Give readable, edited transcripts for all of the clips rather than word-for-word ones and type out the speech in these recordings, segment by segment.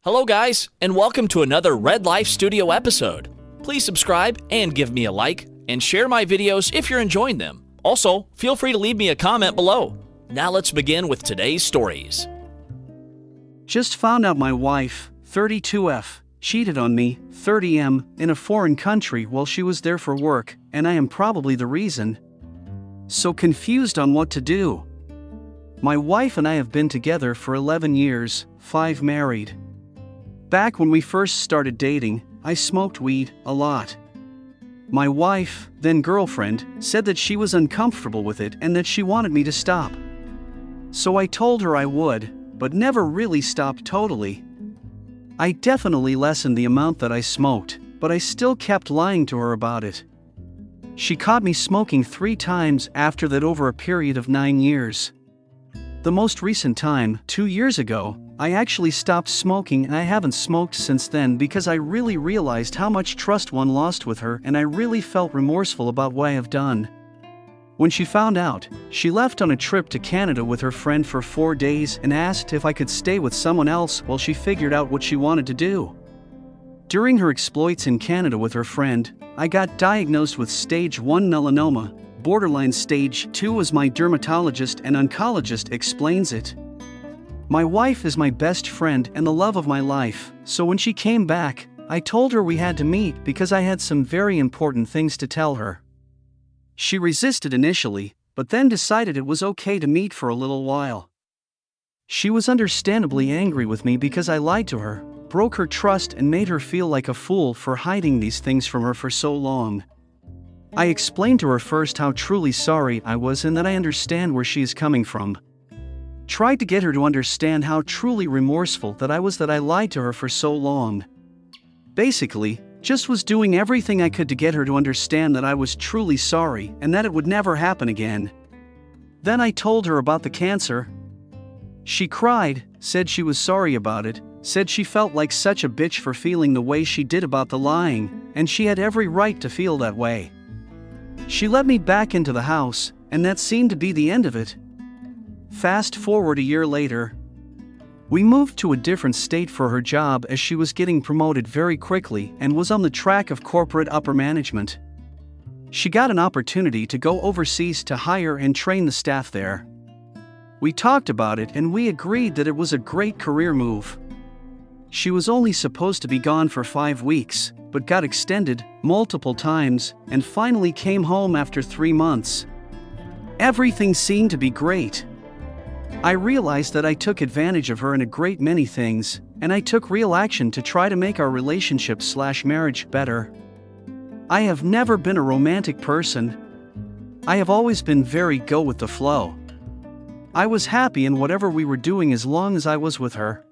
Hello guys, and welcome to another Red Life Studio episode. Please subscribe and give me a like, and share my videos if you're enjoying them. Also, feel free to leave me a comment below. Now let's begin with today's stories. Just found out my wife, 32F, cheated on me, 30M, in a foreign country while she was there for work, and I am probably the reason. So confused on what to do. My wife and I have been together for 11 years, 5 married. Back when we first started dating, I smoked weed a lot. My wife, then girlfriend, said that she was uncomfortable with it and that she wanted me to stop. So I told her I would, but never really stopped totally. I definitely lessened the amount that I smoked, but I still kept lying to her about it. She caught me smoking 3 times after that over a period of 9 years. The most recent time, 2 years ago, I actually stopped smoking and I haven't smoked since then because I really realized how much trust one lost with her and I really felt remorseful about what I have done. When she found out, she left on a trip to Canada with her friend for 4 days and asked if I could stay with someone else while she figured out what she wanted to do. During her exploits in Canada with her friend, I got diagnosed with stage 1 melanoma, borderline stage 2 as my dermatologist and oncologist explains it. My wife is my best friend and the love of my life, so when she came back, I told her we had to meet because I had some very important things to tell her. She resisted initially, but then decided it was okay to meet for a little while. She was understandably angry with me because I lied to her, broke her trust and made her feel like a fool for hiding these things from her for so long. I explained to her first how truly sorry I was and that I understand where she is coming from. Tried to get her to understand how truly remorseful that I was that I lied to her for so long. Basically, just was doing everything I could to get her to understand that I was truly sorry and that it would never happen again. Then I told her about the cancer. She cried, said she was sorry about it, said she felt like such a bitch for feeling the way she did about the lying, and she had every right to feel that way. She let me back into the house, and that seemed to be the end of it. Fast forward a year later. We moved to a different state for her job as she was getting promoted very quickly and was on the track of corporate upper management. She got an opportunity to go overseas to hire and train the staff there. We talked about it and we agreed that it was a great career move. She was only supposed to be gone for 5 weeks, but got extended multiple times and finally came home after 3 months. Everything seemed to be great. I realized that I took advantage of her in a great many things, and I took real action to try to make our relationship/marriage better. I have never been a romantic person. I have always been very go with the flow. I was happy in whatever we were doing as long as I was with her.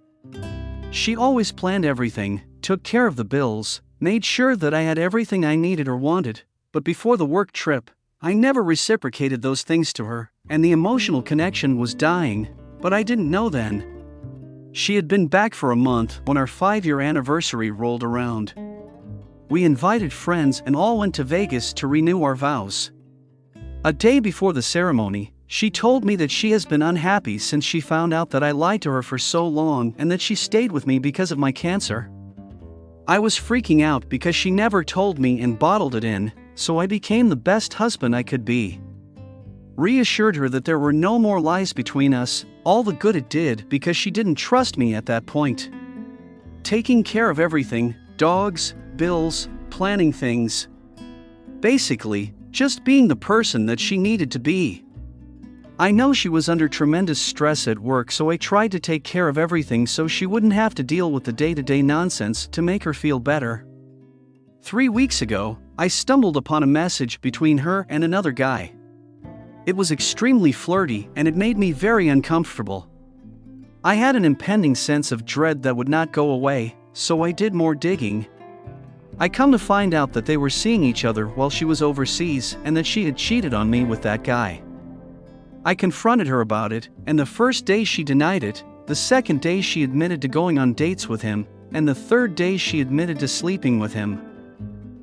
She always planned everything, took care of the bills, made sure that I had everything I needed or wanted, but before the work trip, I never reciprocated those things to her, and the emotional connection was dying, but I didn't know then. She had been back for a month when our 5-year anniversary rolled around. We invited friends and all went to Vegas to renew our vows. A day before the ceremony, she told me that she has been unhappy since she found out that I lied to her for so long and that she stayed with me because of my cancer. I was freaking out because she never told me and bottled it in, so I became the best husband I could be. Reassured her that there were no more lies between us, all the good it did because she didn't trust me at that point. Taking care of everything, dogs, bills, planning things. Basically, just being the person that she needed to be. I know she was under tremendous stress at work, so I tried to take care of everything so she wouldn't have to deal with the day-to-day nonsense to make her feel better. 3 weeks ago, I stumbled upon a message between her and another guy. It was extremely flirty and it made me very uncomfortable. I had an impending sense of dread that would not go away, so I did more digging. I come to find out that they were seeing each other while she was overseas and that she had cheated on me with that guy. I confronted her about it, and the first day she denied it, the second day she admitted to going on dates with him, and the third day she admitted to sleeping with him.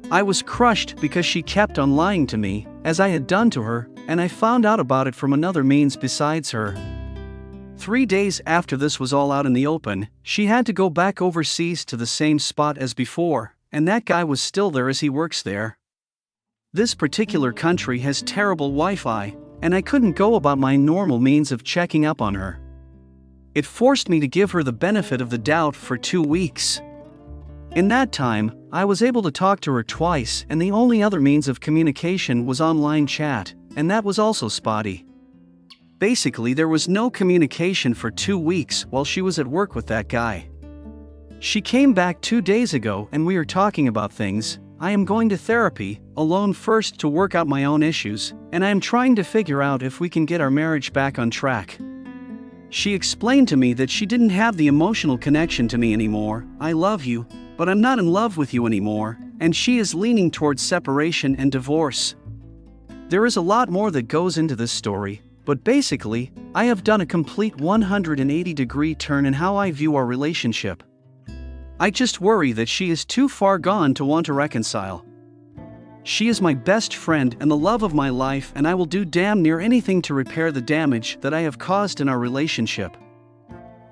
I was crushed because she kept on lying to me, as I had done to her, and I found out about it from another means besides her. 3 days after this was all out in the open, she had to go back overseas to the same spot as before, and that guy was still there as he works there. This particular country has terrible Wi-Fi, and I couldn't go about my normal means of checking up on her. It forced me to give her the benefit of the doubt for 2 weeks. In that time, I was able to talk to her twice, and the only other means of communication was online chat, and that was also spotty. Basically, there was no communication for 2 weeks while she was at work with that guy. She came back 2 days ago and we are talking about things. I am going to therapy, alone first to work out my own issues, and I am trying to figure out if we can get our marriage back on track. She explained to me that she didn't have the emotional connection to me anymore. I love you, but I'm not in love with you anymore, and she is leaning towards separation and divorce. There is a lot more that goes into this story, but basically, I have done a complete 180-degree turn in how I view our relationship. I just worry that she is too far gone to want to reconcile. She is my best friend and the love of my life, and I will do damn near anything to repair the damage that I have caused in our relationship.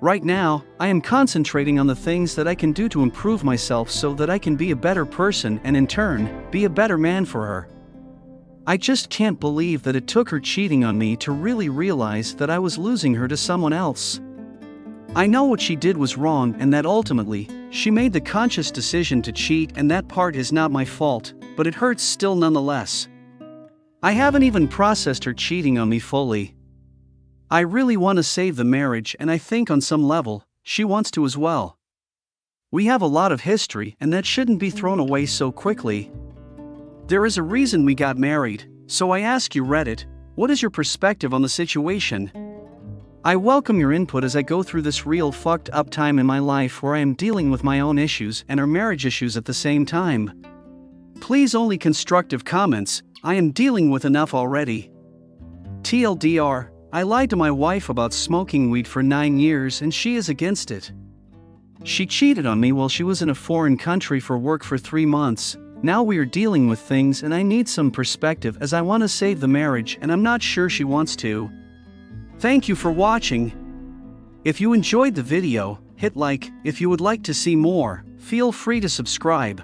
Right now, I am concentrating on the things that I can do to improve myself so that I can be a better person and in turn, be a better man for her. I just can't believe that it took her cheating on me to really realize that I was losing her to someone else. I know what she did was wrong and that ultimately, she made the conscious decision to cheat, and that part is not my fault, but it hurts still nonetheless. I haven't even processed her cheating on me fully. I really want to save the marriage, and I think on some level, she wants to as well. We have a lot of history, and that shouldn't be thrown away so quickly. There is a reason we got married, so I ask you, Reddit, what is your perspective on the situation? I welcome your input as I go through this real fucked up time in my life where I am dealing with my own issues and our marriage issues at the same time. Please only constructive comments, I am dealing with enough already. TLDR, I lied to my wife about smoking weed for 9 years and she is against it. She cheated on me while she was in a foreign country for work for 3 months. Now we are dealing with things and I need some perspective as I want to save the marriage and I'm not sure she wants to. Thank you for watching. If you enjoyed the video, hit like. If you would like to see more, feel free to subscribe.